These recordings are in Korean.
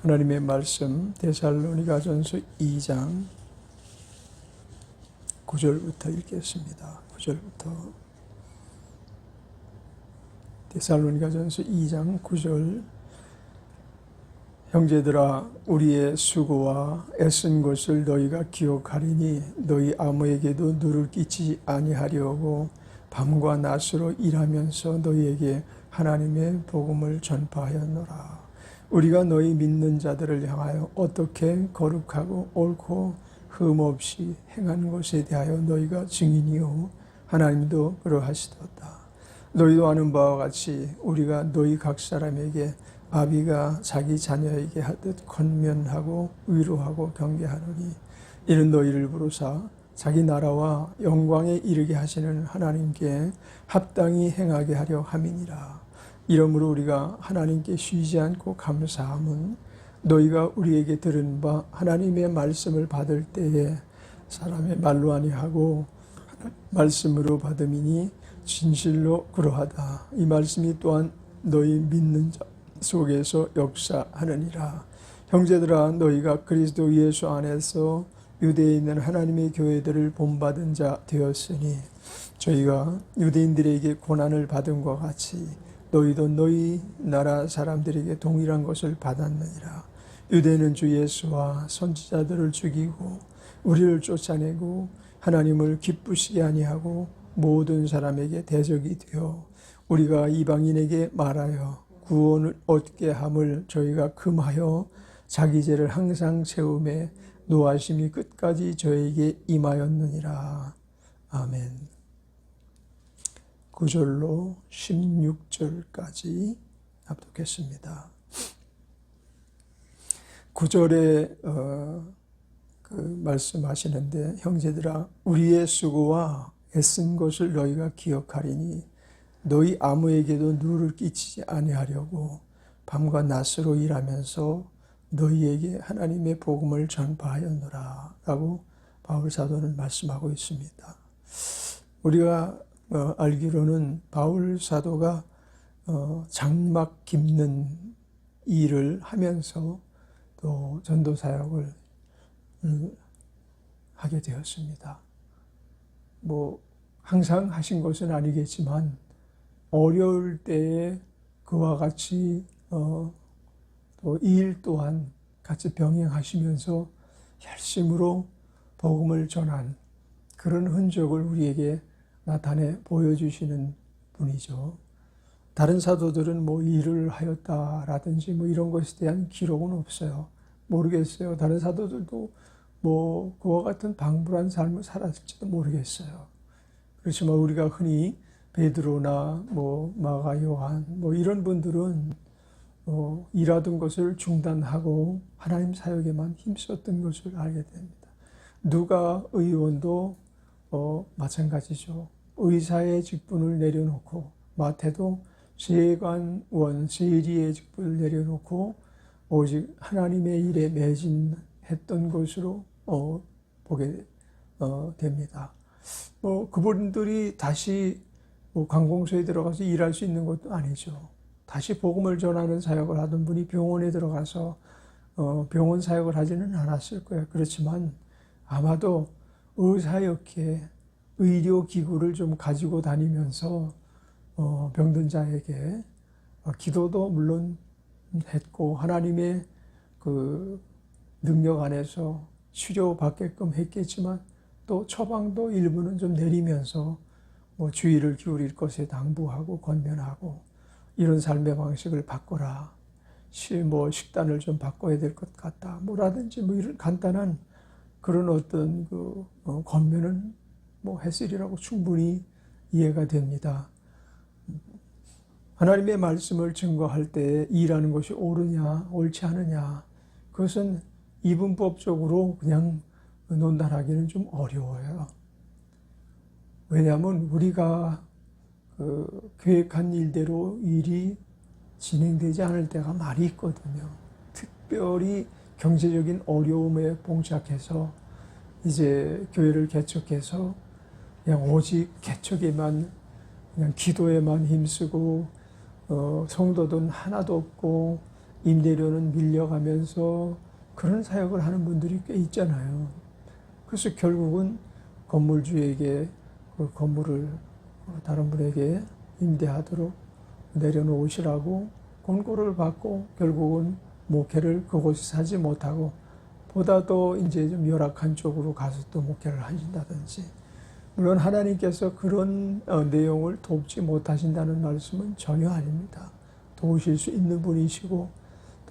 하나님의 말씀 데살로니가전서 2장 9절부터 읽겠습니다. 9절부터 데살로니가전서 2장 9절. 형제들아, 우리의 수고와 애쓴 것을 너희가 기억하리니 너희 아무에게도 누를 끼치지 아니하려고 밤과 낮으로 일하면서 너희에게 하나님의 복음을 전파하였노라. 우리가 너희 믿는 자들을 향하여 어떻게 거룩하고 옳고 흠없이 행한 것에 대하여 너희가 증인이요 하나님도 그러하시도다. 너희도 아는 바와 같이 우리가 너희 각 사람에게 아비가 자기 자녀에게 하듯 권면하고 위로하고 경계하노니 이는 너희를 부르사 자기 나라와 영광에 이르게 하시는 하나님께 합당히 행하게 하려 함이니라. 이러므로 우리가 하나님께 쉬지 않고 감사함은 너희가 우리에게 들은 바 하나님의 말씀을 받을 때에 사람의 말로 아니하고 말씀으로 받음이니 진실로 그러하다. 이 말씀이 또한 너희 믿는 자 속에서 역사하느니라. 형제들아, 너희가 그리스도 예수 안에서 유대에 있는 하나님의 교회들을 본받은 자 되었으니 저희가 유대인들에게 고난을 받은 것 같이 너희도 너희 나라 사람들에게 동일한 것을 받았느니라. 유대는 주 예수와 선지자들을 죽이고 우리를 쫓아내고 하나님을 기쁘시게 아니하고 모든 사람에게 대적이 되어 우리가 이방인에게 말하여 구원을 얻게 함을 저희가 금하여 자기 죄를 항상 채우매 노하심이 끝까지 저에게 임하였느니라. 아멘. 9절로 16절까지 합독했습니다. 9절에 말씀하시는데, 형제들아, 우리의 수고와 애쓴 것을 너희가 기억하리니 너희 아무에게도 누를 끼치지 아니하려고 밤과 낮으로 일하면서 너희에게 하나님의 복음을 전파하였노라 라고 바울 사도는 말씀하고 있습니다. 우리가 알기로는 바울 사도가 장막 깁는 일을 하면서 또 전도 사역을 하게 되었습니다. 항상 하신 것은 아니겠지만 어려울 때에 그와 같이 또 이 일 또한 같이 병행하시면서 열심으로 복음을 전한 그런 흔적을 우리에게 나타내 보여주시는 분이죠. 다른 사도들은 일을 하였다라든지 이런 것에 대한 기록은 없어요. 모르겠어요. 다른 사도들도 그와 같은 방불한 삶을 살았을지도 모르겠어요. 그렇지만 우리가 흔히 베드로나 마가 요한 이런 분들은 일하던 것을 중단하고 하나님 사역에만 힘썼던 것을 알게 됩니다. 누가 의원도 마찬가지죠. 의사의 직분을 내려놓고, 마태도 세관원 세리의 직분을 내려놓고 오직 하나님의 일에 매진했던 것으로 보게 됩니다. 그분들이 다시 관공서에 들어가서 일할 수 있는 것도 아니죠. 다시 복음을 전하는 사역을 하던 분이 병원에 들어가서 병원 사역을 하지는 않았을 거예요. 그렇지만 아마도 의사였기에 의료기구를 좀 가지고 다니면서 병든 자에게 기도도 물론 했고 하나님의 그 능력 안에서 치료받게끔 했겠지만 또 처방도 일부는 좀 내리면서 주의를 기울일 것에 당부하고 권면하고 이런 삶의 방식을 바꿔라. 식단을 좀 바꿔야 될 것 같다. 라든지 이런 간단한 그런 어떤 권면은 했으리라고 충분히 이해가 됩니다. 하나님의 말씀을 증거할 때 일하는 것이 옳으냐, 옳지 않으냐, 그것은 이분법적으로 그냥 논단하기는 좀 어려워요. 왜냐하면 우리가 계획한 일대로 일이 진행되지 않을 때가 많이 있거든요. 특별히 경제적인 어려움에 봉착해서 이제 교회를 개척해서 그냥 오직 개척에만 그냥 기도에만 힘쓰고 성도든 하나도 없고 임대료는 밀려가면서 그런 사역을 하는 분들이 꽤 있잖아요. 그래서 결국은 건물주에게 그 건물을 다른 분에게 임대하도록 내려놓으시라고 권고를 받고 결국은 목회를 그곳에서 하지 못하고 보다 더 이제 좀 열악한 쪽으로 가서 또 목회를 하신다든지, 물론 하나님께서 그런 내용을 돕지 못하신다는 말씀은 전혀 아닙니다. 도우실 수 있는 분이시고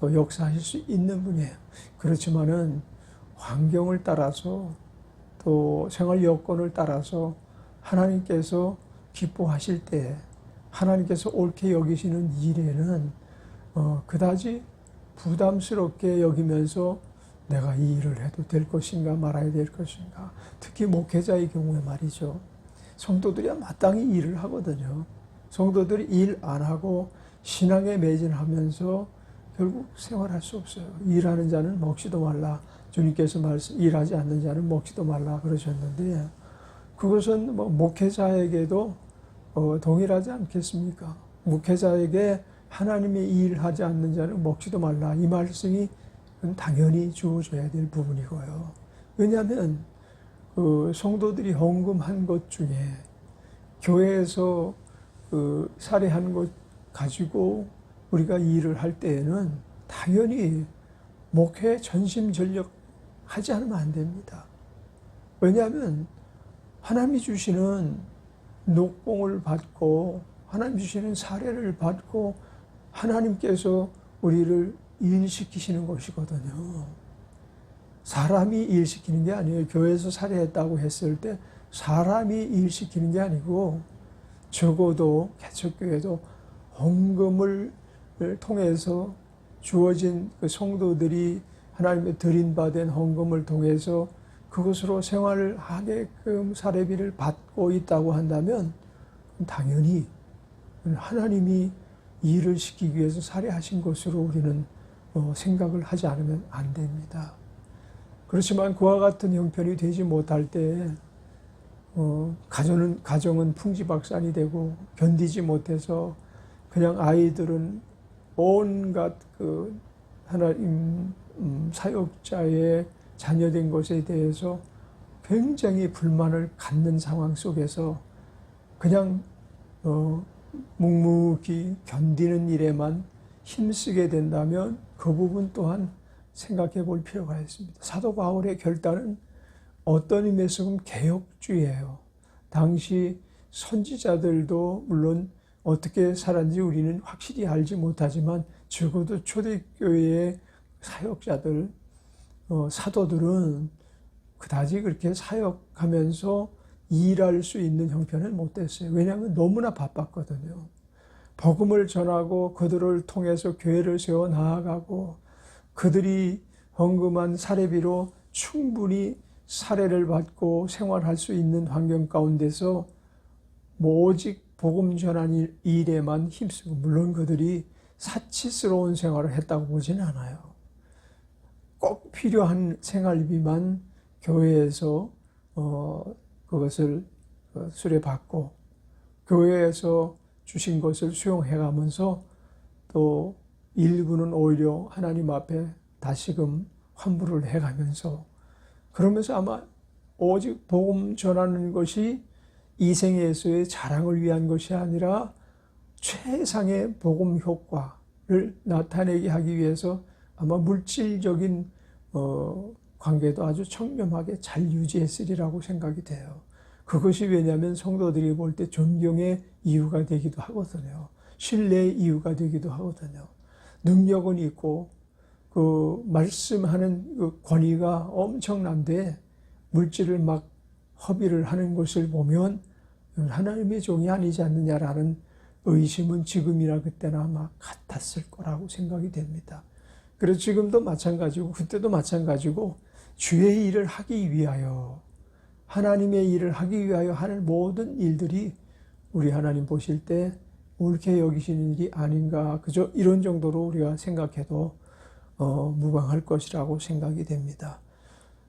또 역사하실 수 있는 분이에요. 그렇지만은 환경을 따라서 또 생활 여건을 따라서 하나님께서 기뻐하실 때 하나님께서 옳게 여기시는 일에는 그다지 부담스럽게 여기면서 내가 이 일을 해도 될 것인가 말아야 될 것인가, 특히 목회자의 경우에 말이죠. 성도들이 마땅히 일을 하거든요. 성도들이 일 안 하고 신앙에 매진하면서 결국 생활할 수 없어요. 일하는 자는 먹지도 말라. 주님께서 일하지 않는 자는 먹지도 말라 그러셨는데, 그것은 뭐 목회자에게도 동일하지 않겠습니까? 목회자에게 하나님의 일하지 않는 자는 먹지도 말라, 이 말씀이 당연히 주어져야 될 부분이고요. 왜냐하면 그 성도들이 헌금한 것 중에 교회에서 그 사례한 것 가지고 우리가 일을 할 때에는 당연히 목회에 전심전력 하지 않으면 안 됩니다. 왜냐하면 하나님이 주시는 녹봉을 받고 하나님 주시는 사례를 받고 하나님께서 우리를 일시키시는 것이거든요. 사람이 일시키는 게 아니에요. 교회에서 사례했다고 했을 때 사람이 일시키는 게 아니고, 적어도 개척교회도 헌금을 통해서 주어진 그 성도들이 하나님의 드린 바 된 헌금을 통해서 그것으로 생활을 하게끔 사례비를 받고 있다고 한다면 당연히 하나님이 일을 시키기 위해서 사례하신 것으로 우리는 생각을 하지 않으면 안 됩니다. 그렇지만 그와 같은 형편이 되지 못할 때 가정은 풍지박산이 되고 견디지 못해서 그냥 아이들은 온갖 그 하나님 사역자의 자녀된 것에 대해서 굉장히 불만을 갖는 상황 속에서 그냥 묵묵히 견디는 일에만 힘쓰게 된다면 그 부분 또한 생각해 볼 필요가 있습니다. 사도 바울의 결단은 어떤 의미에서 보면 개혁주의예요. 당시 선지자들도 물론 어떻게 살았는지 우리는 확실히 알지 못하지만 적어도 초대교회의 사역자들, 사도들은 그다지 그렇게 사역하면서 일할 수 있는 형편을 못 됐어요. 왜냐하면 너무나 바빴거든요. 복음을 전하고 그들을 통해서 교회를 세워 나아가고 그들이 헌금한 사례비로 충분히 사례를 받고 생활할 수 있는 환경 가운데서 오직 복음 전하는 일에만 힘쓰고, 물론 그들이 사치스러운 생활을 했다고 보지는 않아요. 꼭 필요한 생활비만 교회에서 그것을 수레받고 교회에서 주신 것을 수용해가면서 또 일부는 오히려 하나님 앞에 다시금 환불을 해가면서, 그러면서 아마 오직 복음 전하는 것이 이 생에서의 자랑을 위한 것이 아니라 최상의 복음 효과를 나타내게 하기 위해서 아마 물질적인 관계도 아주 청렴하게 잘 유지했으리라고 생각이 돼요. 그것이 왜냐하면 성도들이 볼 때 존경의 이유가 되기도 하거든요. 신뢰의 이유가 되기도 하거든요. 능력은 있고 그 말씀하는 그 권위가 엄청난데 물질을 막 허비를 하는 것을 보면 하나님의 종이 아니지 않느냐라는 의심은 지금이나 그때나 아마 같았을 거라고 생각이 됩니다. 그래서 지금도 마찬가지고 그때도 마찬가지고 주의 일을 하기 위하여, 하나님의 일을 하기 위하여 하는 모든 일들이 우리 하나님 보실 때 옳게 여기시는 일이 아닌가, 그저 이런 정도로 우리가 생각해도 무방할 것이라고 생각이 됩니다.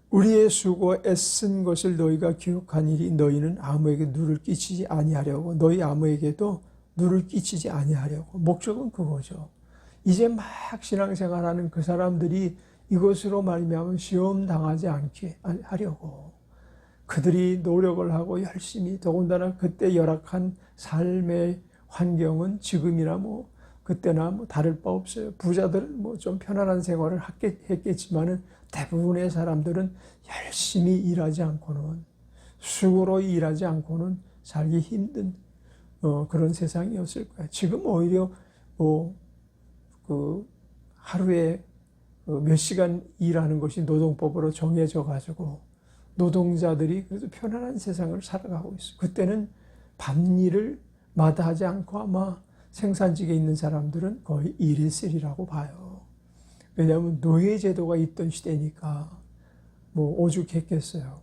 우리의 수고와 애쓴 것을 너희가 기억한 일이 너희는 아무에게 누를 끼치지 아니하려고, 너희 아무에게도 누를 끼치지 아니하려고. 목적은 그거죠. 이제 막 신앙생활하는 그 사람들이 이것으로 말미암아 시험 당하지 않게 하려고 그들이 노력을 하고 열심히, 더군다나 그때 열악한 삶의 환경은 지금이나 뭐 그때나 뭐 다를 바 없어요. 부자들은 뭐 좀 편안한 생활을 했겠지만은 대부분의 사람들은 열심히 일하지 않고는, 수고로 일하지 않고는 살기 힘든 그런 세상이었을 거예요. 지금 오히려 그 하루에 몇 시간 일하는 것이 노동법으로 정해져 가지고 노동자들이 그래도 편안한 세상을 살아가고 있어요. 그때는 밤일을 마다하지 않고 아마 생산직에 있는 사람들은 거의 일했으리라고 봐요. 왜냐하면 노예제도가 있던 시대니까 뭐 오죽했겠어요.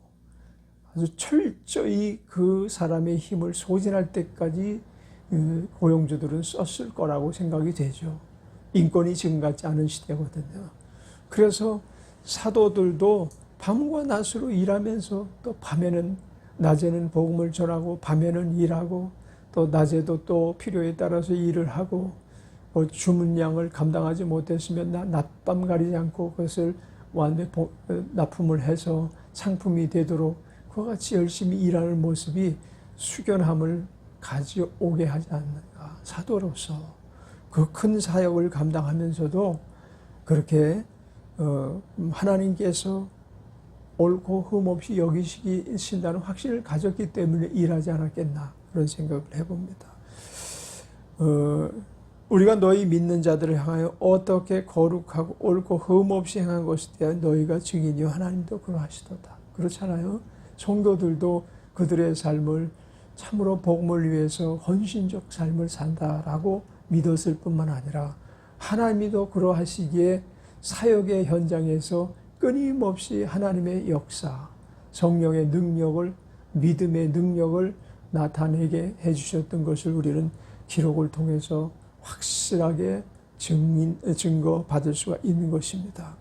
아주 철저히 그 사람의 힘을 소진할 때까지 고용주들은 썼을 거라고 생각이 되죠. 인권이 지금 같지 않은 시대거든요. 그래서 사도들도 밤과 낮으로 일하면서 또 밤에는, 낮에는 복음을 전하고 밤에는 일하고 또 낮에도 또 필요에 따라서 일을 하고 주문량을 감당하지 못했으면 낮밤 가리지 않고 그것을 완전히 납품을 해서 상품이 되도록 그와 같이 열심히 일하는 모습이 숙연함을 가져오게 하지 않는가. 사도로서 그 큰 사역을 감당하면서도 그렇게 하나님께서 옳고 흠없이 여기신다는 확신을 가졌기 때문에 일하지 않았겠나, 그런 생각을 해봅니다. 우리가 너희 믿는 자들을 향하여 어떻게 거룩하고 옳고 흠없이 행한 것에 대한 너희가 증인이요 하나님도 그러하시도다. 그렇잖아요. 성도들도 그들의 삶을 참으로 복음을 위해서 헌신적 삶을 산다라고 믿었을 뿐만 아니라 하나님이도 그러하시기에 사역의 현장에서 끊임없이 하나님의 역사, 성령의 능력을, 믿음의 능력을 나타내게 해주셨던 것을 우리는 기록을 통해서 확실하게 증거받을 수가 있는 것입니다.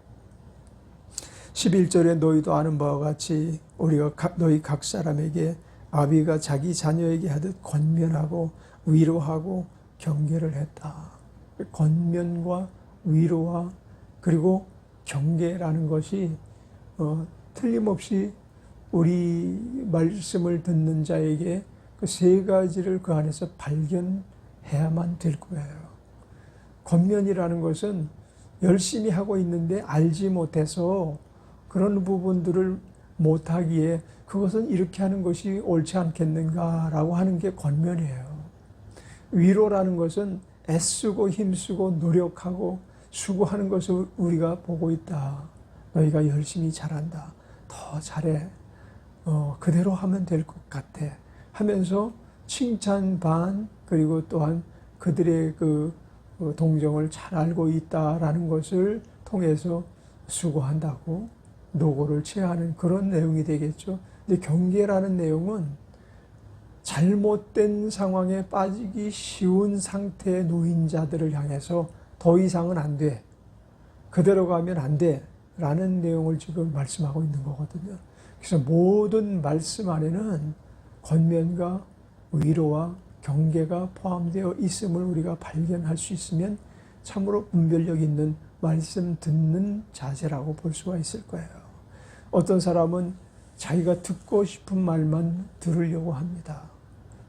11절에 너희도 아는 바와 같이 우리가 너희 각 사람에게 아비가 자기 자녀에게 하듯 권면하고 위로하고 경계를 했다. 권면과 위로와 그리고 경계라는 것이 틀림없이 우리 말씀을 듣는 자에게 그 세 가지를 그 안에서 발견해야만 될 거예요. 권면이라는 것은 열심히 하고 있는데 알지 못해서 그런 부분들을 못하기에 그것은 이렇게 하는 것이 옳지 않겠는가라고 하는 게 권면이에요. 위로라는 것은 애쓰고 힘쓰고 노력하고 수고하는 것을 우리가 보고 있다. 너희가 열심히 잘한다. 더 잘해. 그대로 하면 될 것 같아. 하면서 칭찬 반, 그리고 또한 그들의 그 동정을 잘 알고 있다라는 것을 통해서 수고한다고 노고를 취하는 그런 내용이 되겠죠. 근데 경계라는 내용은 잘못된 상황에 빠지기 쉬운 상태의 노인자들을 향해서 더 이상은 안 돼. 그대로 가면 안 돼. 라는 내용을 지금 말씀하고 있는 거거든요. 그래서 모든 말씀 안에는 권면과 위로와 경계가 포함되어 있음을 우리가 발견할 수 있으면 참으로 분별력 있는 말씀 듣는 자세라고 볼 수가 있을 거예요. 어떤 사람은 자기가 듣고 싶은 말만 들으려고 합니다.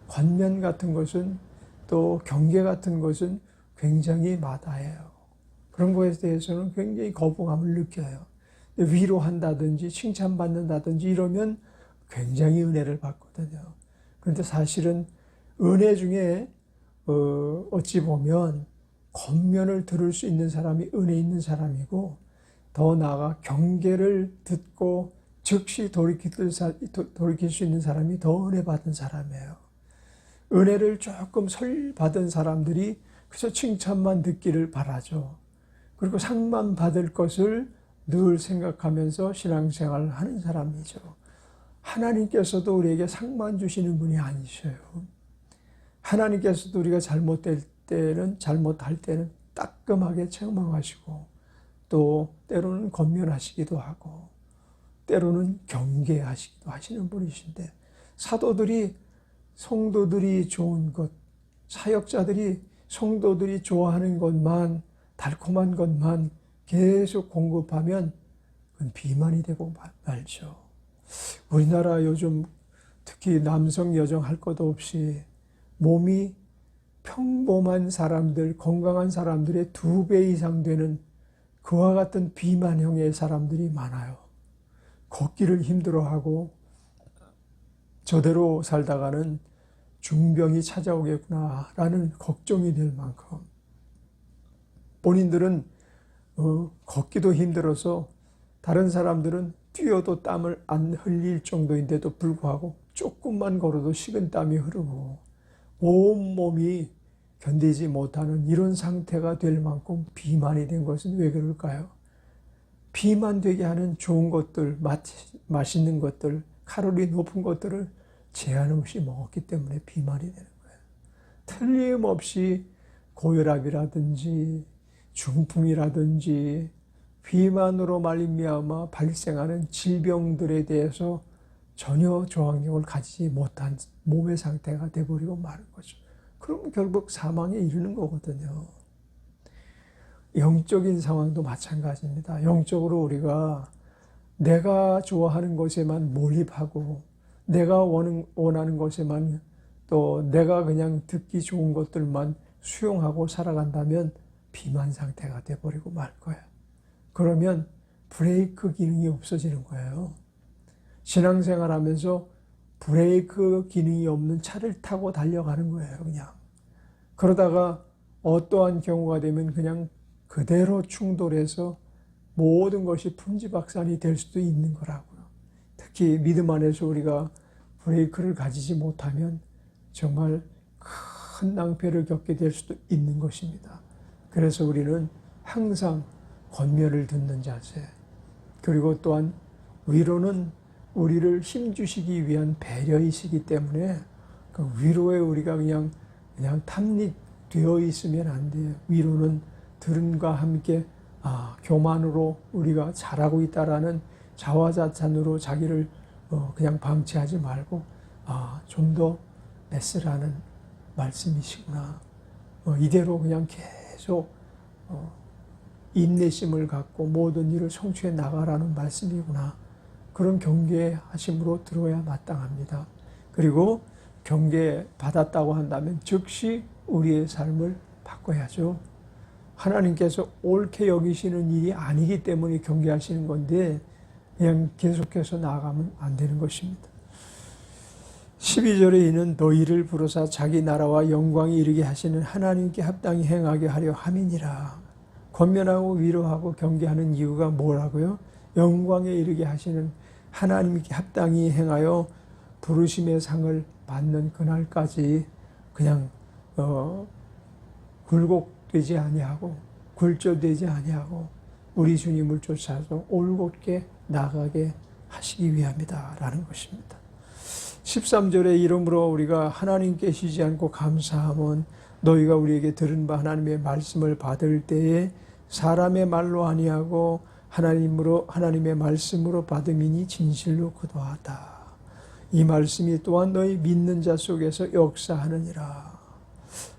권면 같은 것은 또 경계 같은 것은 굉장히 마다해요. 그런 것에 대해서는 굉장히 거부감을 느껴요. 위로한다든지 칭찬받는다든지 이러면 굉장히 은혜를 받거든요. 그런데 사실은 은혜 중에 어찌 보면 권면을 들을 수 있는 사람이 은혜 있는 사람이고, 더 나아가 경계를 듣고 즉시 돌이킬 수 있는 사람이 더 은혜 받은 사람이에요. 은혜를 조금 받은 사람들이 그저 칭찬만 듣기를 바라죠. 그리고 상만 받을 것을 늘 생각하면서 신앙생활을 하는 사람이죠. 하나님께서도 우리에게 상만 주시는 분이 아니셔요. 하나님께서도 우리가 잘못할 때는 따끔하게 책망하시고, 또 때로는 권면하시기도 하고, 때로는 경계하시기도 하시는 분이신데, 성도들이 좋은 것, 사역자들이 성도들이 좋아하는 것만 달콤한 것만 계속 공급하면 그건 비만이 되고 말죠. 우리나라 요즘 특히 남성 여성 할 것도 없이 몸이 평범한 사람들, 건강한 사람들의 2배 이상 되는 그와 같은 비만형의 사람들이 많아요. 걷기를 힘들어하고 저대로 살다가는 중병이 찾아오겠구나라는 걱정이 될 만큼 본인들은 걷기도 힘들어서 다른 사람들은 뛰어도 땀을 안 흘릴 정도인데도 불구하고 조금만 걸어도 식은땀이 흐르고 온몸이 견디지 못하는 이런 상태가 될 만큼 비만이 된 것은 왜 그럴까요? 비만되게 하는 좋은 것들, 맛있는 것들, 칼로리 높은 것들을 제한 없이 먹었기 때문에 비만이 되는 거예요. 틀림없이 고혈압이라든지 중풍이라든지 비만으로 말미암아 발생하는 질병들에 대해서 전혀 저항력을 가지지 못한 몸의 상태가 돼버리고 마는 거죠. 그럼 결국 사망에 이르는 거거든요. 영적인 상황도 마찬가지입니다. 영적으로 우리가 내가 좋아하는 것에만 몰입하고 내가 원하는 것에만 또 내가 그냥 듣기 좋은 것들만 수용하고 살아간다면 비만 상태가 돼버리고 말 거예요. 그러면 브레이크 기능이 없어지는 거예요. 신앙생활 하면서 브레이크 기능이 없는 차를 타고 달려가는 거예요, 그냥. 그러다가 어떠한 경우가 되면 그냥 그대로 충돌해서 모든 것이 풍지박산이 될 수도 있는 거라고요. 특히 믿음 안에서 우리가 브레이크를 가지지 못하면 정말 큰 낭패를 겪게 될 수도 있는 것입니다. 그래서 우리는 항상 권면을 듣는 자세, 그리고 또한 위로는 우리를 힘주시기 위한 배려이시기 때문에 그 위로에 우리가 그냥 탐닉되어 있으면 안 돼요. 위로는 들음과 함께 교만으로 우리가 잘하고 있다라는 자화자찬으로 자기를 그냥 방치하지 말고 좀 더 애쓰라는 말씀이시구나. 이대로 그냥 계속 인내심을 갖고 모든 일을 성취해 나가라는 말씀이구나. 그런 경계하심으로 들어야 마땅합니다. 그리고 경계받았다고 한다면 즉시 우리의 삶을 바꿔야죠. 하나님께서 옳게 여기시는 일이 아니기 때문에 경계하시는 건데 그냥 계속해서 나아가면 안 되는 것입니다. 12절에 이는 너희를 부르사 자기 나라와 영광이 이르게 하시는 하나님께 합당히 행하게 하려 함이니라. 권면하고 위로하고 경계하는 이유가 뭐라고요? 영광에 이르게 하시는 하나님께 합당히 행하여 부르심의 상을 받는 그날까지 그냥 굴곡되지 아니하고 굴절되지 아니하고 우리 주님을 쫓아서 올곧게 나가게 하시기 위함이다 라는 것입니다. 13절에 이러므로 우리가 하나님께 쉬지 않고 감사함은 너희가 우리에게 들은 바 하나님의 말씀을 받을 때에 사람의 말로 아니하고 하나님의 말씀으로 받음이니 진실로 그도하다. 이 말씀이 또한 너희 믿는 자 속에서 역사하느니라.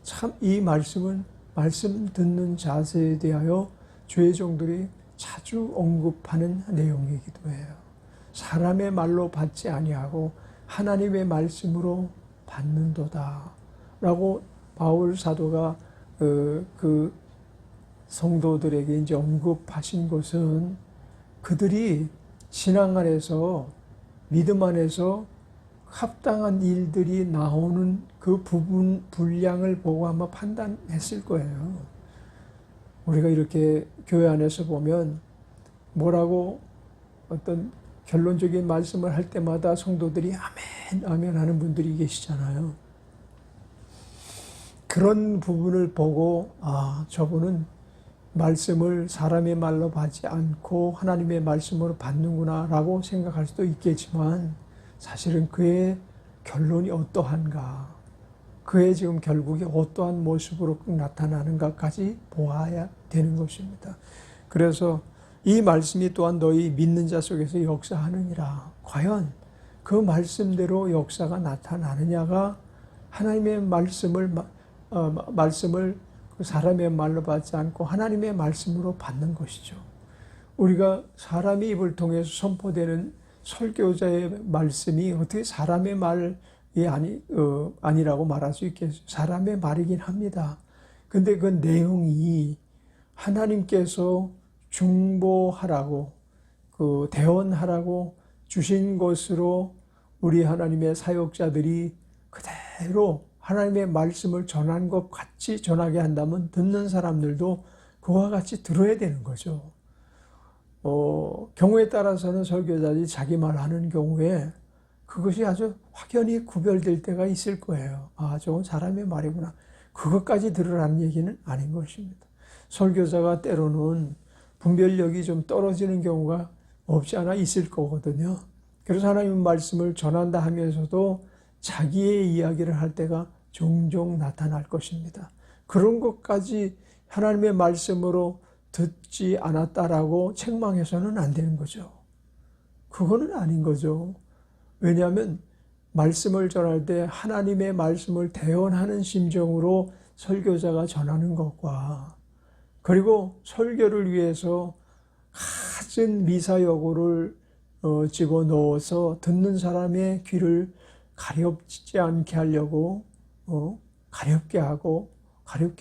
참 이 말씀은 말씀 듣는 자세에 대하여 죄종들이 자주 언급하는 내용이기도 해요. 사람의 말로 받지 아니하고 하나님의 말씀으로 받는도다 라고 바울 사도가 그 성도들에게 이제 언급하신 것은 그들이 신앙 안에서 믿음 안에서 합당한 일들이 나오는 그 부분 분량을 보고 아마 판단했을 거예요. 우리가 이렇게 교회 안에서 보면 뭐라고 어떤 결론적인 말씀을 할 때마다 성도들이 아멘 아멘 하는 분들이 계시잖아요. 그런 부분을 보고 저분은 말씀을 사람의 말로 받지 않고 하나님의 말씀으로 받는구나 라고 생각할 수도 있겠지만 사실은 그의 결론이 어떠한가, 그의 지금 결국에 어떠한 모습으로 나타나는가까지 보아야 되는 것입니다. 그래서 이 말씀이 또한 너희 믿는 자 속에서 역사하느니라. 과연 그 말씀대로 역사가 나타나느냐가 하나님의 말씀을 그 사람의 말로 받지 않고 하나님의 말씀으로 받는 것이죠. 우리가 사람의 입을 통해서 선포되는 설교자의 말씀이 어떻게 사람의 말이 아니라고 말할 수 있겠어요? 사람의 말이긴 합니다. 근데 그 내용이 하나님께서 중보하라고, 대언하라고 주신 것으로 우리 하나님의 사역자들이 그대로 하나님의 말씀을 전한 것 같이 전하게 한다면 듣는 사람들도 그와 같이 들어야 되는 거죠. 경우에 따라서는 설교자들이 자기 말하는 경우에 그것이 아주 확연히 구별될 때가 있을 거예요. 아, 저건 사람의 말이구나. 그것까지 들으라는 얘기는 아닌 것입니다. 설교자가 때로는 분별력이 좀 떨어지는 경우가 없지 않아 있을 거거든요. 그래서 하나님의 말씀을 전한다 하면서도 자기의 이야기를 할 때가 종종 나타날 것입니다. 그런 것까지 하나님의 말씀으로 듣지 않았다라고 책망해서는 안 되는 거죠. 그거는 아닌 거죠. 왜냐하면 말씀을 전할 때 하나님의 말씀을 대언하는 심정으로 설교자가 전하는 것과 그리고 설교를 위해서 갖은 미사여구를 집어넣어서 듣는 사람의 귀를 가렵지 않게 하려고 가렵게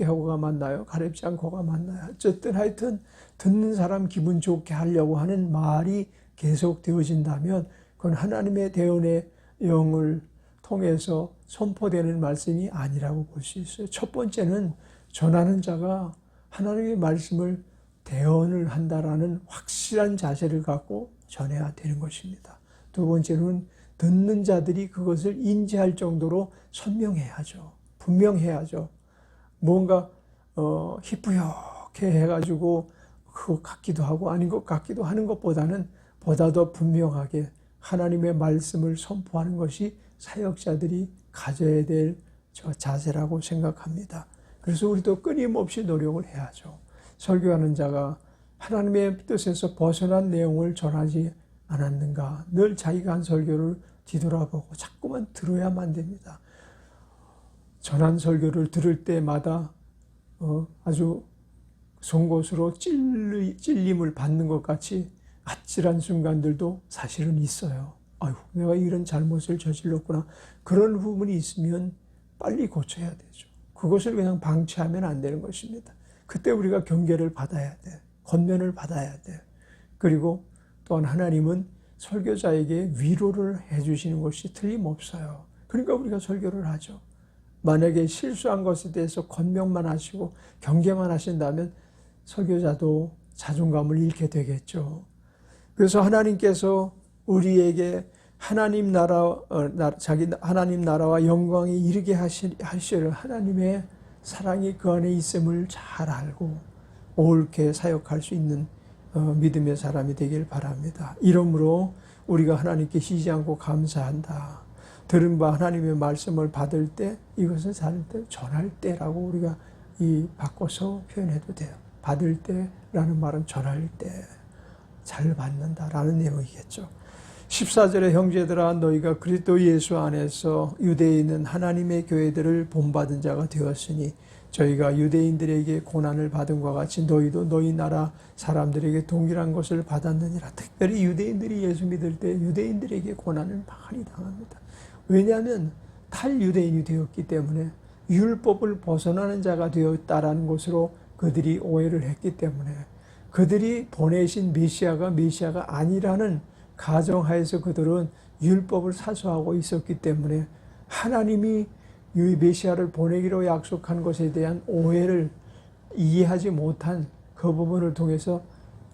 하고가 맞나요? 가렵지 않고가 맞나요? 어쨌든 하여튼 듣는 사람 기분 좋게 하려고 하는 말이 계속 되어진다면 그건 하나님의 대언의 영을 통해서 선포되는 말씀이 아니라고 볼 수 있어요. 첫 번째는 전하는 자가 하나님의 말씀을 대언을 한다라는 확실한 자세를 갖고 전해야 되는 것입니다. 두 번째는 듣는 자들이 그것을 인지할 정도로 선명해야죠. 분명해야죠. 뭔가 희뿌옇게 해가지고 그것 같기도 하고 아닌 것 같기도 하는 것보다는 보다 더 분명하게 하나님의 말씀을 선포하는 것이 사역자들이 가져야 될 자세라고 생각합니다. 그래서 우리도 끊임없이 노력을 해야죠. 설교하는 자가 하나님의 뜻에서 벗어난 내용을 전하지 않았는가. 늘 자기가 한 설교를 뒤돌아보고 자꾸만 들어야만 됩니다. 전한 설교를 들을 때마다 아주 송곳으로 찔림을 받는 것 같이 아찔한 순간들도 사실은 있어요. 아유, 내가 이런 잘못을 저질렀구나. 그런 부분이 있으면 빨리 고쳐야 되죠. 그것을 그냥 방치하면 안 되는 것입니다. 그때 우리가 경계를 받아야 돼. 권면을 받아야 돼. 그리고 또한 하나님은 설교자에게 위로를 해주시는 것이 틀림없어요. 그러니까 우리가 설교를 하죠. 만약에 실수한 것에 대해서 권면만 하시고 경계만 하신다면 설교자도 자존감을 잃게 되겠죠. 그래서 하나님께서 우리에게 하나님 나라와 영광에 이르게 하실 하나님의 사랑이 그 안에 있음을 잘 알고 옳게 사역할 수 있는 믿음의 사람이 되길 바랍니다. 이러므로 우리가 하나님께 쉬지 않고 감사한다. 들은 바 하나님의 말씀을 받을 때 이것을 전할 때라고 우리가 바꿔서 표현해도 돼요. 받을 때라는 말은 전할 때 잘 받는다라는 내용이겠죠. 14절에 형제들아 너희가 그리스도 예수 안에서 유대에 있는 하나님의 교회들을 본받은 자가 되었으니 저희가 유대인들에게 고난을 받은 것 같이 너희도 너희 나라 사람들에게 동일한 것을 받았느니라. 특별히 유대인들이 예수 믿을 때 유대인들에게 고난을 많이 당합니다. 왜냐하면 탈유대인이 되었기 때문에 율법을 벗어나는 자가 되었다라는 것으로 그들이 오해를 했기 때문에 그들이 보내신 메시아가 아니라는 가정하에서 그들은 율법을 사수하고 있었기 때문에 하나님이 이 메시아를 보내기로 약속한 것에 대한 오해를 이해하지 못한 그 부분을 통해서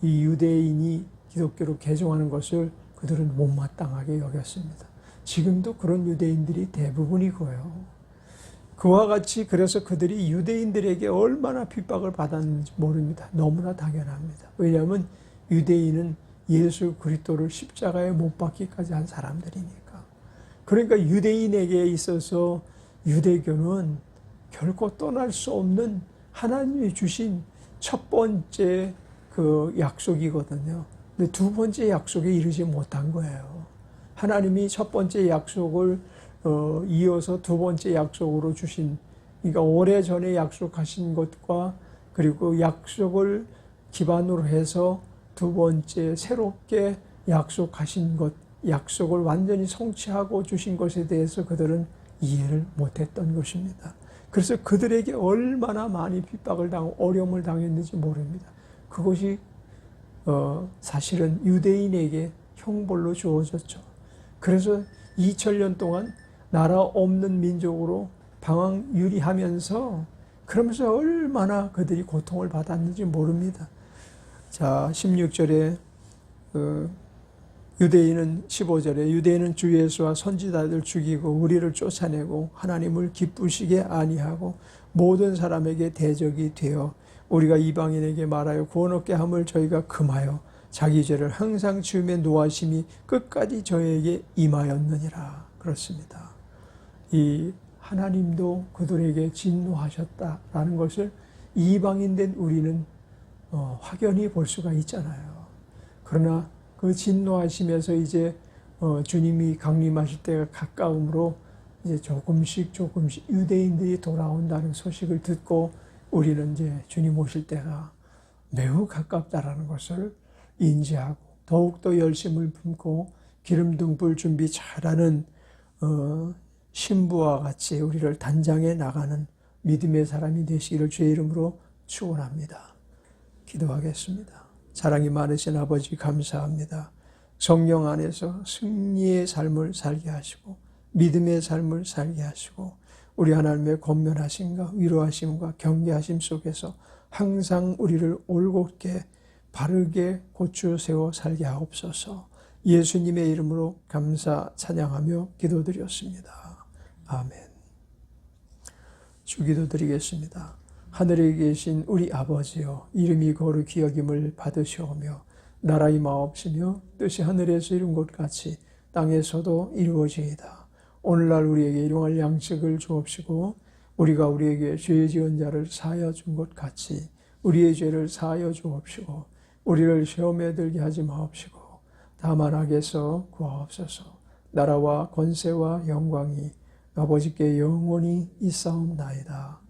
이 유대인이 기독교로 개종하는 것을 그들은 못마땅하게 여겼습니다. 지금도 그런 유대인들이 대부분이고요. 그와 같이 그래서 그들이 유대인들에게 얼마나 핍박을 받았는지 모릅니다. 너무나 당연합니다. 왜냐하면 유대인은 예수 그리스도를 십자가에 못 박기까지 한 사람들이니까. 그러니까 유대인에게 있어서 유대교는 결코 떠날 수 없는 하나님이 주신 첫 번째 그 약속이거든요. 근데 두 번째 약속에 이르지 못한 거예요. 하나님이 첫 번째 약속을 이어서 두 번째 약속으로 주신 그러니까 오래전에 약속하신 것과 그리고 약속을 기반으로 해서 두 번째 새롭게 약속하신 것, 약속을 완전히 성취하고 주신 것에 대해서 그들은 이해를 못했던 것입니다. 그래서 그들에게 얼마나 많이 핍박을 당하고 어려움을 당했는지 모릅니다. 그것이 사실은 유대인에게 형벌로 주어졌죠. 그래서 2000년 동안 나라 없는 민족으로 방황유리하면서 그러면서 얼마나 그들이 고통을 받았는지 모릅니다. 자, 16절에 유대인은 15절에 유대인은 주 예수와 선지자들 죽이고 우리를 쫓아내고 하나님을 기쁘시게 아니하고 모든 사람에게 대적이 되어 우리가 이방인에게 말하여 구원 얻게 함을 저희가 금하여 자기 죄를 항상 지음에 노하심이 끝까지 저에게 임하였느니라. 그렇습니다. 이 하나님도 그들에게 진노하셨다라는 것을 이방인 된 우리는 확연히 볼 수가 있잖아요. 그러나 그 진노하시면서 이제 주님이 강림하실 때가 가까움으로 이제 조금씩 유대인들이 돌아온다는 소식을 듣고 우리는 이제 주님 오실 때가 매우 가깝다라는 것을 인지하고 더욱더 열심을 품고 기름등 불 준비 잘하는 신부와 같이 우리를 단장해 나가는 믿음의 사람이 되시기를 주의 이름으로 축원합니다. 기도하겠습니다. 사랑이 많으신 아버지 감사합니다. 성령 안에서 승리의 삶을 살게 하시고 믿음의 삶을 살게 하시고 우리 하나님의 권면하심과 위로하심과 경계하심 속에서 항상 우리를 올곧게 바르게 고쳐 세워 살게 하옵소서. 예수님의 이름으로 감사 찬양하며 기도드렸습니다. 아멘. 주기도 드리겠습니다. 하늘에 계신 우리 아버지여, 이름이 거룩히 여김을 받으시오며 나라 임하옵시며 뜻이 하늘에서 이룬 것 같이 땅에서도 이루어지이다. 오늘날 우리에게 일용할 양식을 주옵시고 우리가 우리에게 죄 지은 자를 사하여 준 것 같이 우리의 죄를 사하여 주옵시고 우리를 시험에 들게 하지 마옵시고 다만 악에서 구하옵소서. 나라와 권세와 영광이 아버지께 영원히 있사옵나이다.